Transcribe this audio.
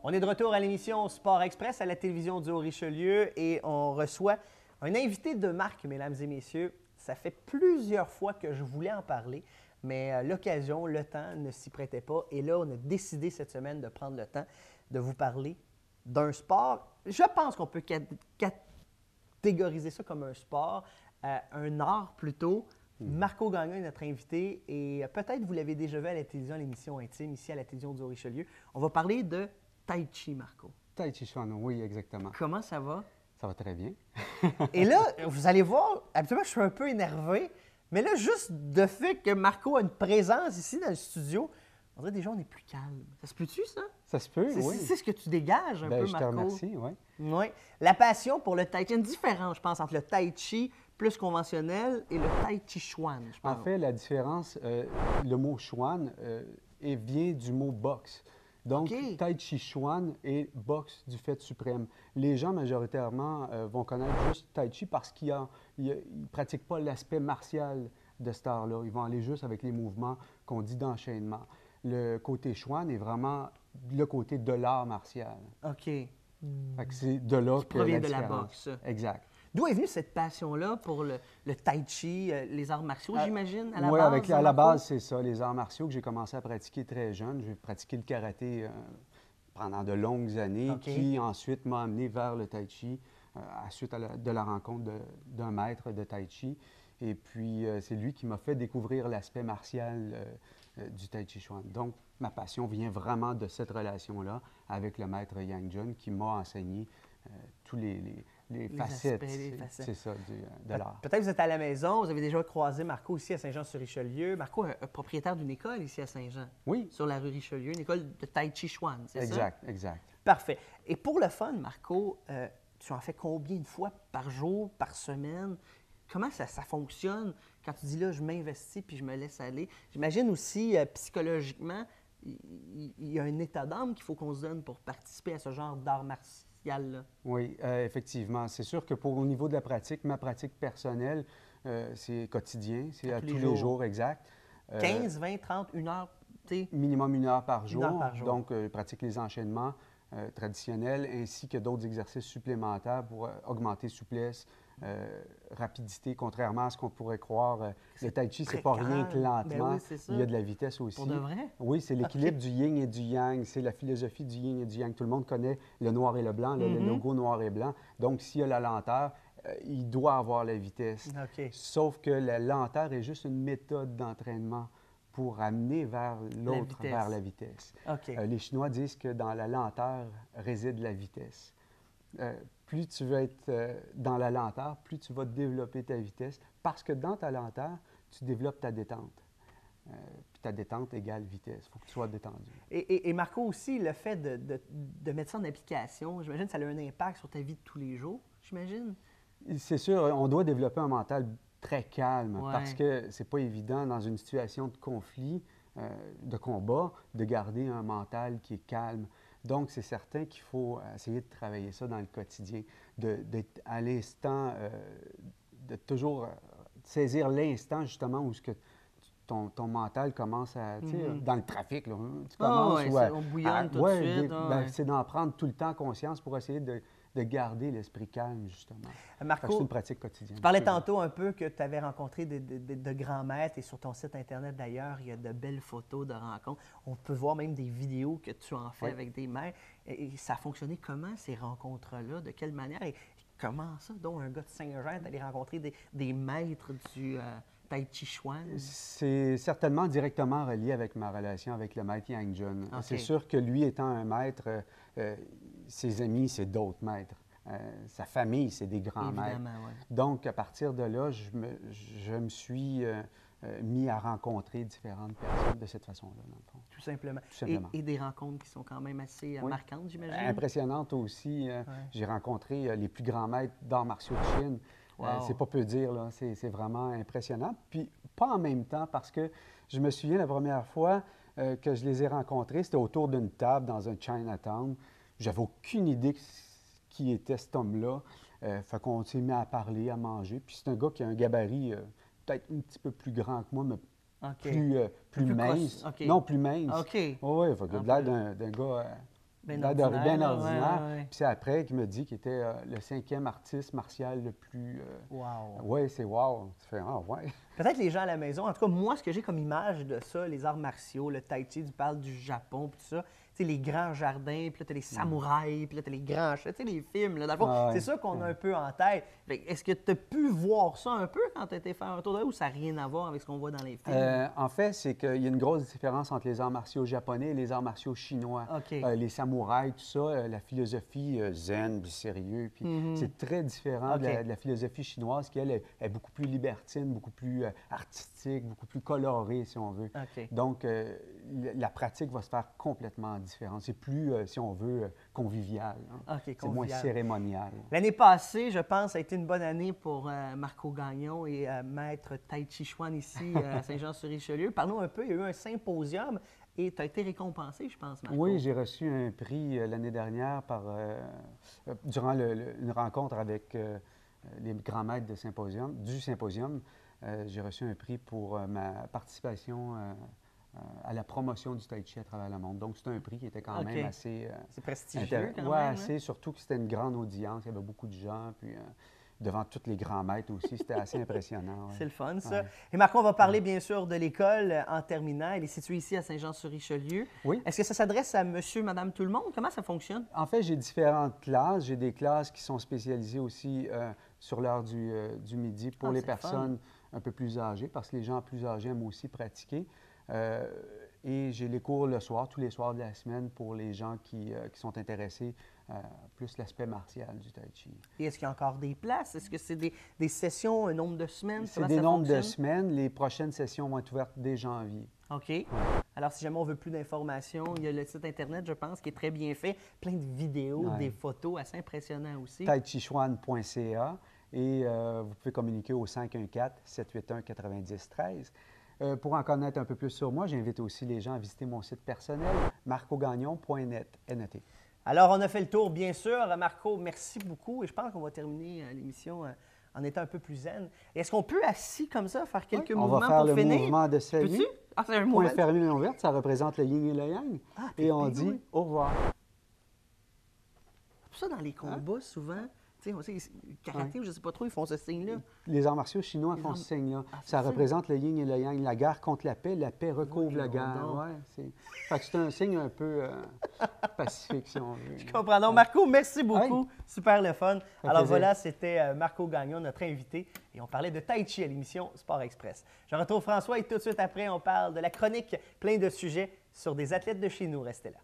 On est de retour à l'émission Sport Express à la télévision du Haut-Richelieu et on reçoit un invité de marque, mesdames et messieurs. Ça fait plusieurs fois que je voulais en parler, mais l'occasion, le temps ne s'y prêtait pas. Et là, on a décidé cette semaine de prendre le temps de vous parler d'un sport. Je pense qu'on peut catégoriser ça comme un sport, un art plutôt. Marco Gagnon est notre invité et peut-être vous l'avez déjà vu à la télévision, à l'émission Intime, ici à la télévision du Haut-Richelieu. On va parler de Tai Chi, Marco. Tai Chi Chuan, oui, exactement. Comment ça va? Ça va très bien. Et là, vous allez voir, habituellement, je suis un peu énervé, mais là, juste de fait que Marco a une présence ici dans le studio, on dirait déjà on est plus calme. Ça se peut-tu, ça? Ça se peut, oui. C'est ce que tu dégages un peu, Je Marco. te remercie, oui. Oui. La passion pour le Tai Chi, il y a une différence, je pense, entre le Tai Chi plus conventionnel et le Tai Chi Chuan, je pense. En fait, la différence, le mot Chuan vient du mot boxe. Donc, OK. Tai Chi Chuan est boxe du fait suprême. Les gens, majoritairement, vont connaître juste Tai Chi parce qu'ils ne pratiquent pas l'aspect martial de cet art-là. Ils vont aller juste avec les mouvements qu'on dit d'enchaînement. Le côté Chuan est vraiment le côté de l'art martial. OK. Fait que c'est de là Qui que provient la de la différence. boxe. Exact. D'où est venue cette passion-là pour le Tai Chi, les arts martiaux, j'imagine, à la Oui, base? à la Marco? base, c'est ça, les arts martiaux que j'ai commencé à pratiquer très jeune. J'ai pratiqué le karaté pendant de longues années, OK. qui ensuite m'a amené vers le Tai Chi, suite de la rencontre d'un maître de Tai Chi. Et puis, c'est lui qui m'a fait découvrir l'aspect martial du Tai Chi Chuan. Donc, ma passion vient vraiment de cette relation-là avec le maître Yang Jun qui m'a enseigné tous les facettes, aspects, les facettes. c'est ça, de l'art. Peut-être que vous êtes à la maison, vous avez déjà croisé Marco ici à Saint-Jean-sur-Richelieu. Marco est propriétaire d'une école ici à Saint-Jean, Oui, sur la rue Richelieu, une école de Tai Chi Chuan, c'est ça? exact, exact. Parfait. Et pour le fun, Marco, tu en fais combien de fois par jour, par semaine? Comment ça fonctionne quand tu dis là, je m'investis puis je me laisse aller? J'imagine aussi, psychologiquement, il y a un état d'âme qu'il faut qu'on se donne pour participer à ce genre d'art martial-là. Oui, effectivement. C'est sûr que au niveau de la pratique, ma pratique personnelle, c'est quotidien, c'est à tous les jours, exact. 15, 20, 30, 1 heure, tu sais. Minimum 1 heure par jour. 1 heure par jour. Donc, je pratique les enchaînements traditionnels ainsi que d'autres exercices supplémentaires pour augmenter souplesse, rapidité, contrairement à ce qu'on pourrait croire. Le Tai Chi, très c'est pas rien que calme. lentement. Ben oui, c'est ça. Il y a de la vitesse aussi. Pour de vrai? Oui, c'est l'équilibre du yin et du yang. C'est la philosophie du yin et du yang. Tout le monde connaît le noir et le blanc, le logo noir et blanc. Donc, s'il y a la lenteur, il doit avoir la vitesse. OK. Sauf que la lenteur est juste une méthode d'entraînement pour amener vers l'autre, vitesse. vers la vitesse. OK. Les Chinois disent que dans la lenteur réside la vitesse. Plus tu veux être dans la lenteur, plus tu vas développer ta vitesse, parce que dans ta lenteur, tu développes ta détente. Puis ta détente égale vitesse. Il faut que tu sois détendu. Et Marco, aussi, le fait de mettre ça en application, j'imagine que ça a un impact sur ta vie de tous les jours, j'imagine? C'est sûr, on doit développer un mental très calme Ouais. parce que c'est pas évident dans une situation de conflit, de combat, de garder un mental qui est calme. Donc, c'est certain qu'il faut essayer de travailler ça dans le quotidien, d'être à l'instant, de toujours saisir l'instant justement où ce que ton mental commence à, tu sais, dans le trafic, là, tu commences on bouillonne tout de suite. c'est d'en prendre tout le temps conscience pour essayer de garder l'esprit calme, justement. Marco, c'est une pratique quotidienne. tu parlais tantôt un peu que tu avais rencontré de grands maîtres et sur ton site Internet, d'ailleurs, il y a de belles photos de rencontres. On peut voir même des vidéos que tu en fais avec des maîtres. Et ça a fonctionné comment, ces rencontres-là? De quelle manière? Et comment ça, donc, un gars de Saint-Jean d'aller rencontrer des maîtres du Tai Chi Chuan? C'est certainement directement relié avec ma relation avec le maître Yang Jun. OK. C'est sûr que lui étant un maître, ses amis, c'est d'autres maîtres. Sa famille, c'est des grands maîtres. Évidemment, oui. Donc, à partir de là, je me suis mis à rencontrer différentes personnes de cette façon-là, dans le fond. Tout simplement. Tout simplement. Et des rencontres qui sont quand même assez marquantes, j'imagine? Impressionnante aussi. J'ai rencontré les plus grands maîtres d'arts martiaux de Chine. Wow. C'est pas peu dire, là. C'est vraiment impressionnant. Puis, pas en même temps, parce que je me souviens la première fois que je les ai rencontrés, c'était autour d'une table dans un Chinatown. J'avais aucune idée qui était cet homme-là. Fait qu'on s'est mis à parler, à manger. Puis c'est un gars qui a un gabarit peut-être un petit peu plus grand que moi, mais plus mince. OK. Non, plus mince. OK. Oui, il a l'air d'un gars Bien bien ordinaire. ordinaire. Ouais, ouais. Puis c'est après qu'il me dit qu'il était le 5e artiste martial le plus... Wow. Oui, c'est wow. Tu fais, ah ouais. Peut-être les gens à la maison, en tout cas, moi, ce que j'ai comme image de ça, les arts martiaux, le tai chi, tu parles du Japon, puis tout ça, tu sais, les grands jardins, puis là, t'as les samouraïs, puis là, t'as les grands chats, tu sais, les films, là, dans le fond, Ah ouais, c'est ça qu'on a un peu en tête. Fait que est-ce que tu as pu voir ça un peu quand tu été faire un tour de là, ou ça n'a rien à voir avec ce qu'on voit dans les films? En fait, c'est qu'il y a une grosse différence entre les arts martiaux japonais et les arts martiaux chinois. OK. Les samouraïs, tout ça, la philosophie zen, puis sérieux, puis c'est très différent de OK. de la philosophie chinoise qui, elle, est beaucoup plus libertine, beaucoup plus artistique, beaucoup plus colorée, si on veut. OK. Donc, la pratique va se faire complètement différente. C'est plus, si on veut, convivial. Hein. OK, C'est moins convivial. cérémonial. L'année passée, je pense, a été une bonne année pour Marco Gagnon et Maître Tai Chi Chuan ici à Saint-Jean-sur-Richelieu. Parlons un peu, il y a eu un symposium et tu as été récompensé, je pense, Marco. Oui, j'ai reçu un prix l'année dernière durant une rencontre avec les grands maîtres du symposium. J'ai reçu un prix pour ma participation à la promotion du Tai Chi à travers le monde. Donc, c'est un prix qui était quand OK. même assez... C'est prestigieux quand ouais, même. assez, surtout que c'était une grande audience. Il y avait beaucoup de gens, puis devant tous les grands maîtres aussi. C'était assez impressionnant. Ouais. C'est le fun, ça. Ouais. Et Marco, on va parler bien sûr de l'école en terminant. Elle est située ici à Saint-Jean-sur-Richelieu. Oui. Est-ce que ça s'adresse à monsieur, madame, tout le monde? Comment ça fonctionne? En fait, j'ai différentes classes. J'ai des classes qui sont spécialisées aussi sur l'heure du midi pour les c'est le fun. personnes un peu plus âgées, parce que les gens plus âgés aiment aussi pratiquer. Et j'ai les cours le soir, tous les soirs de la semaine, pour les gens qui sont intéressés plus l'aspect martial du Tai Chi. Et est-ce qu'il y a encore des places? Est-ce que c'est des sessions, un nombre de semaines? C'est Comment des ça nombres de fonctionne? semaines. Les prochaines sessions vont être ouvertes dès janvier. OK. Alors, si jamais on veut plus d'informations, il y a le site Internet, je pense, qui est très bien fait. Plein de vidéos, Ouais. des photos assez impressionnantes aussi. taichichuan.ca et vous pouvez communiquer au 514-781-9013. Pour en connaître un peu plus sur moi, j'invite aussi les gens à visiter mon site personnel, marcogagnon.net. Alors, on a fait le tour, bien sûr. Marco, merci beaucoup. Et je pense qu'on va terminer l'émission en étant un peu plus zen. Est-ce qu'on peut, assis comme ça, faire quelques On mouvements va faire pour le finir? mouvement de salut. Peux-tu? Ah, c'est un Point mouvement. fermé, main ouverte, ça représente le yin et le yang. Ah, Et on oui, dit oui. au revoir. C'est pour ça, dans les combats, souvent, tu sais, on sait, le karaté ou je ne sais pas trop, ils font ce signe-là. Les arts martiaux chinois Les font arts- ce signe-là. Ah, c'est Ça ça. représente le yin et le yang. La guerre contre la paix recouvre la Voyons guerre. donc. Ouais, fait que c'est un signe un peu pacifique, si on veut. Je comprends. Donc, Marco, merci beaucoup. Hey. Super le fun. fait Alors plaisir. voilà, c'était Marco Gagnon, notre invité. Et on parlait de Tai Chi à l'émission Sport Express. Je retrouve François et tout de suite après, on parle de la chronique, plein de sujets sur des athlètes de chez nous. Restez là.